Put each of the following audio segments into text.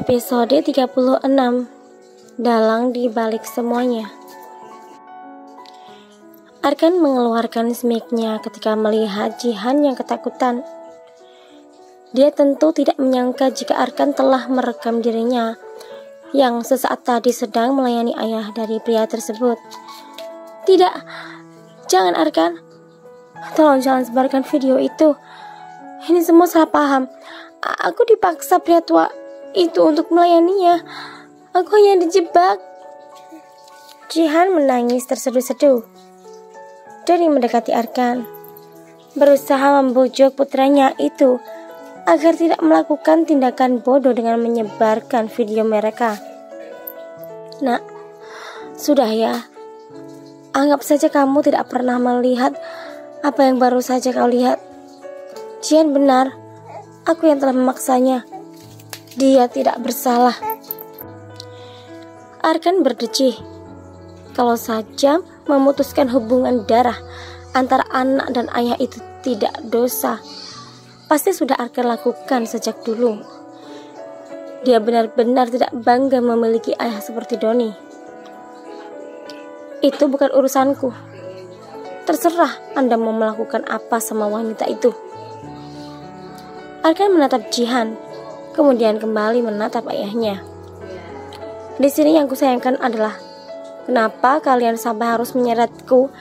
Episode 36. Dalang di balik semuanya. Arkan mengeluarkan mic-nya ketika melihat Jihan yang ketakutan. Dia tentu tidak menyangka jika Arkan telah merekam dirinya yang sesaat tadi sedang melayani ayah dari pria tersebut. Tidak, jangan Arkan. Tolong jangan sebarkan video itu. Ini semua salah paham. Aku dipaksa pria tua itu untuk melayaninya. Aku hanya dijebak. Jihan menangis terseduh-seduh. Doni mendekati Arkan, berusaha membujuk putranya itu agar tidak melakukan tindakan bodoh dengan menyebarkan video mereka. Nak, sudah ya. Anggap saja kamu tidak pernah melihat apa yang baru saja kau lihat. Jihan benar. Aku yang telah memaksanya. Dia tidak bersalah. Arkan berdecih. Kalau saja memutuskan hubungan darah antara anak dan ayah itu tidak dosa, pasti sudah Arkan lakukan sejak dulu. Dia benar-benar tidak bangga memiliki ayah seperti Doni. Itu bukan urusanku. Terserah Anda mau melakukan apa sama wanita itu. Arkan menatap Jihan, kemudian kembali menatap ayahnya. Di sini yang kusayangkan adalah kenapa kalian sampai harus menyeretku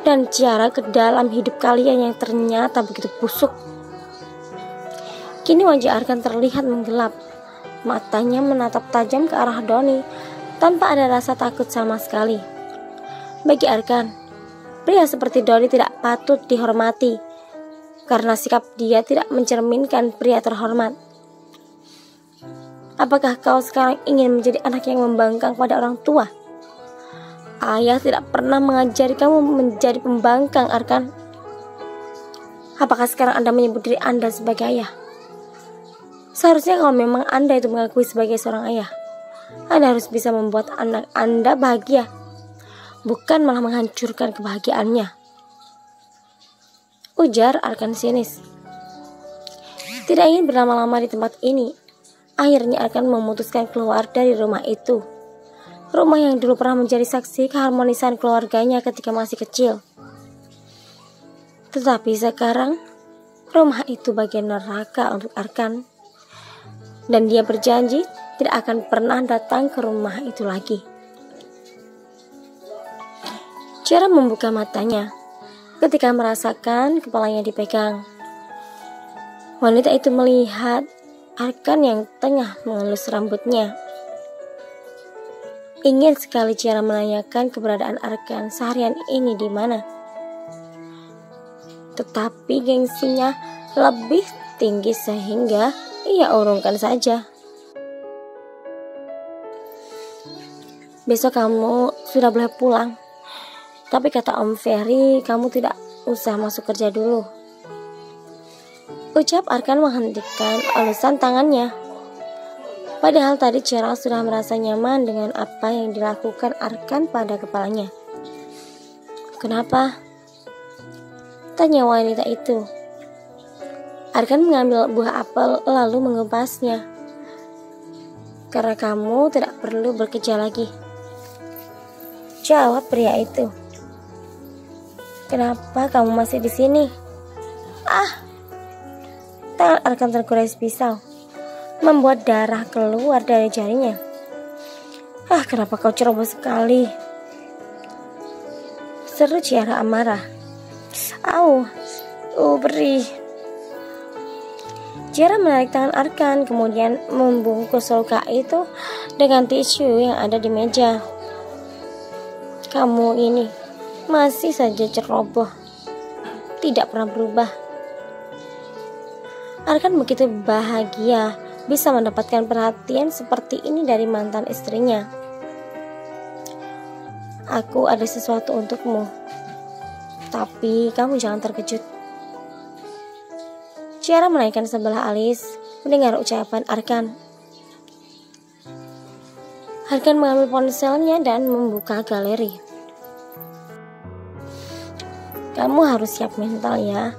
dan Ciara ke dalam hidup kalian yang ternyata begitu busuk. Kini wajah Arkan terlihat menggelap. Matanya menatap tajam ke arah Doni tanpa ada rasa takut sama sekali. Bagi Arkan, pria seperti Doni tidak patut dihormati karena sikap dia tidak mencerminkan pria terhormat. Apakah kau sekarang ingin menjadi anak yang membangkang pada orang tua? Ayah tidak pernah mengajari kamu menjadi pembangkang, Arkan. Apakah sekarang Anda menyebut diri Anda sebagai ayah? Seharusnya kalau memang Anda itu mengakui sebagai seorang ayah, Anda harus bisa membuat anak Anda bahagia, bukan malah menghancurkan kebahagiaannya, ujar Arkan sinis. Tidak ingin berlama-lama di tempat ini, akhirnya Arkan memutuskan keluar dari rumah itu. Rumah yang dulu pernah menjadi saksi keharmonisan keluarganya ketika masih kecil. Tetapi sekarang, rumah itu bagian neraka untuk Arkan. Dan dia berjanji tidak akan pernah datang ke rumah itu lagi. Ciara membuka matanya ketika merasakan kepalanya dipegang. Wanita itu melihat Arkan yang tengah mengelus rambutnya. Ingin sekali Ciara menanyakan keberadaan Arkan seharian ini di mana. Tetapi gengsinya lebih tinggi sehingga ia urungkan saja. Besok kamu sudah boleh pulang. Tapi kata Om Ferry, kamu tidak usah masuk kerja dulu, ucap Arkan menghentikan elusan tangannya. Padahal tadi Ciara sudah merasa nyaman dengan apa yang dilakukan Arkan pada kepalanya. Kenapa? Tanya wanita itu. Arkan mengambil buah apel lalu mengupasnya. Karena kamu tidak perlu bekerja lagi, jawab pria itu. Kenapa kamu masih di sini? Tangan Arkan tergores pisau, membuat darah keluar dari jarinya. Kenapa kau ceroboh sekali? Seru Ciara amarah. Beri. Ciara menarik tangan Arkan, kemudian membungkus luka itu dengan tisu yang ada di meja. Kamu ini masih saja ceroboh, tidak pernah berubah. Arkan begitu bahagia bisa mendapatkan perhatian seperti ini dari mantan istrinya. Aku ada sesuatu untukmu, tapi kamu jangan terkejut. Ciara menaikkan sebelah alis mendengar ucapan Arkan. Arkan mengambil ponselnya dan membuka galeri. Kamu harus siap mental ya.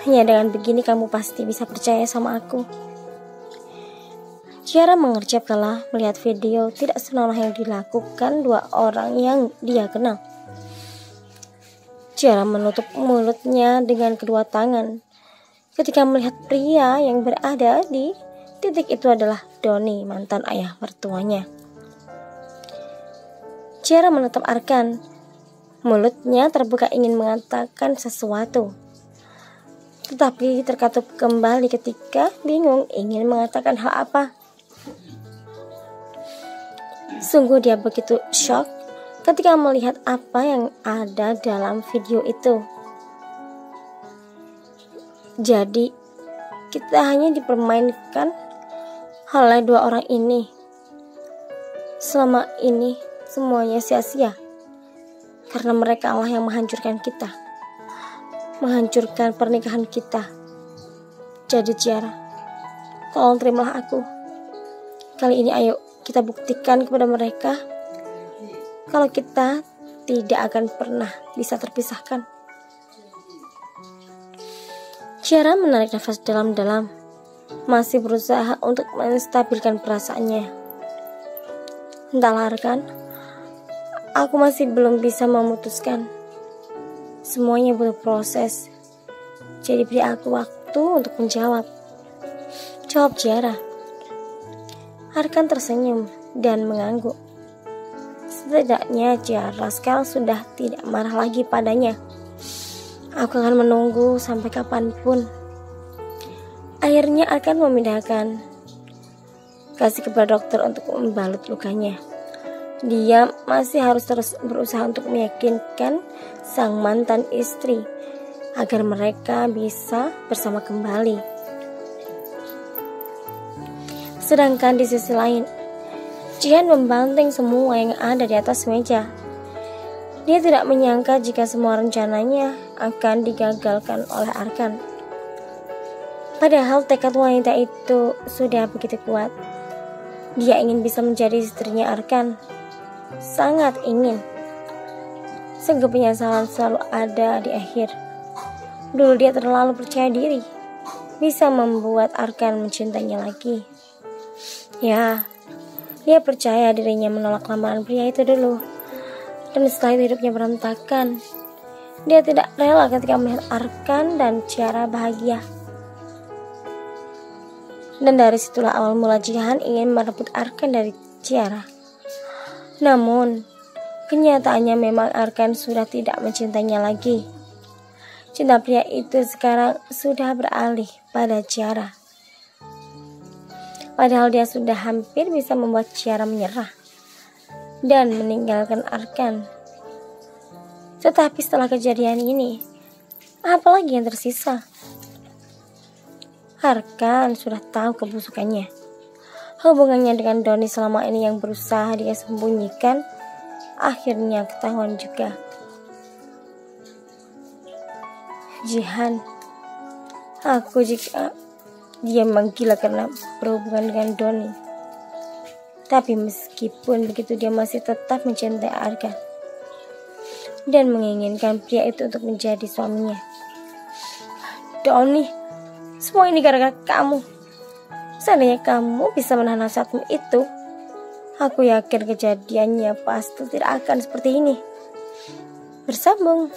Hanya dengan begini kamu pasti bisa percaya sama aku. Ciara mengerjap kala melihat video tidak senonoh yang dilakukan dua orang yang dia kenal. Ciara menutup mulutnya dengan kedua tangan ketika melihat pria yang berada di titik itu adalah Doni, mantan ayah mertuanya. Ciara menatap Arkan. Mulutnya terbuka ingin mengatakan sesuatu, tetapi terkatup kembali ketika bingung ingin mengatakan hal apa. Sungguh dia begitu shock ketika melihat apa yang ada dalam video itu. Jadi kita hanya dipermainkan oleh dua orang ini. Selama ini semuanya sia-sia. Karena mereka lah yang menghancurkan kita, menghancurkan pernikahan kita. Jadi Ciara, tolong terimalah aku. Kali ini ayo kita buktikan kepada mereka kalau kita tidak akan pernah bisa terpisahkan. Ciara menarik nafas dalam-dalam, masih berusaha untuk menstabilkan perasaannya. Entahlah Arkan, aku masih belum bisa memutuskan. Semuanya butuh proses. Jadi beri aku waktu untuk menjawab. Jawab Ciara. Arkan tersenyum dan mengangguk. Setidaknya Ciara sekarang sudah tidak marah lagi padanya. Aku akan menunggu sampai kapanpun. Akhirnya Arkan memindahkan kasih kepada dokter untuk membalut lukanya. Dia masih harus terus berusaha untuk meyakinkan sang mantan istri agar mereka bisa bersama kembali. Sedangkan di sisi lain, Jihan membanting semua yang ada di atas meja. Dia tidak menyangka jika semua rencananya akan digagalkan oleh Arkan. Padahal tekad wanita itu sudah begitu kuat. Dia ingin bisa menjadi istrinya Arkan. Sangat ingin. Sungguh penyesalan selalu ada di akhir. Dulu dia terlalu percaya diri, bisa membuat Arkan mencintainya lagi. Ya, dia percaya dirinya menolak lamaran pria itu dulu. Dan setelah itu hidupnya berantakan. Dia tidak rela ketika melihat Arkan dan Ciara bahagia. Dan dari situlah awal mula Jihan ingin merebut Arkan dari Ciara. Namun, kenyataannya memang Arkan sudah tidak mencintainya lagi. Cinta pria itu sekarang sudah beralih pada Ciara. Padahal dia sudah hampir bisa membuat Ciara menyerah dan meninggalkan Arkan. Tetapi setelah kejadian ini, apa lagi yang tersisa? Arkan sudah tahu kebusukannya. Hubungannya dengan Doni selama ini yang berusaha dia sembunyikan, akhirnya ketahuan juga. Jihan, aku jika dia menggila karena berhubungan dengan Doni. Tapi meskipun begitu dia masih tetap mencintai Arkan dan menginginkan pria itu untuk menjadi suaminya. Doni, semua ini gara-gara kamu. Seandainya kamu bisa menahan hasratmu itu, aku yakin kejadiannya pasti tidak akan seperti ini. Bersambung.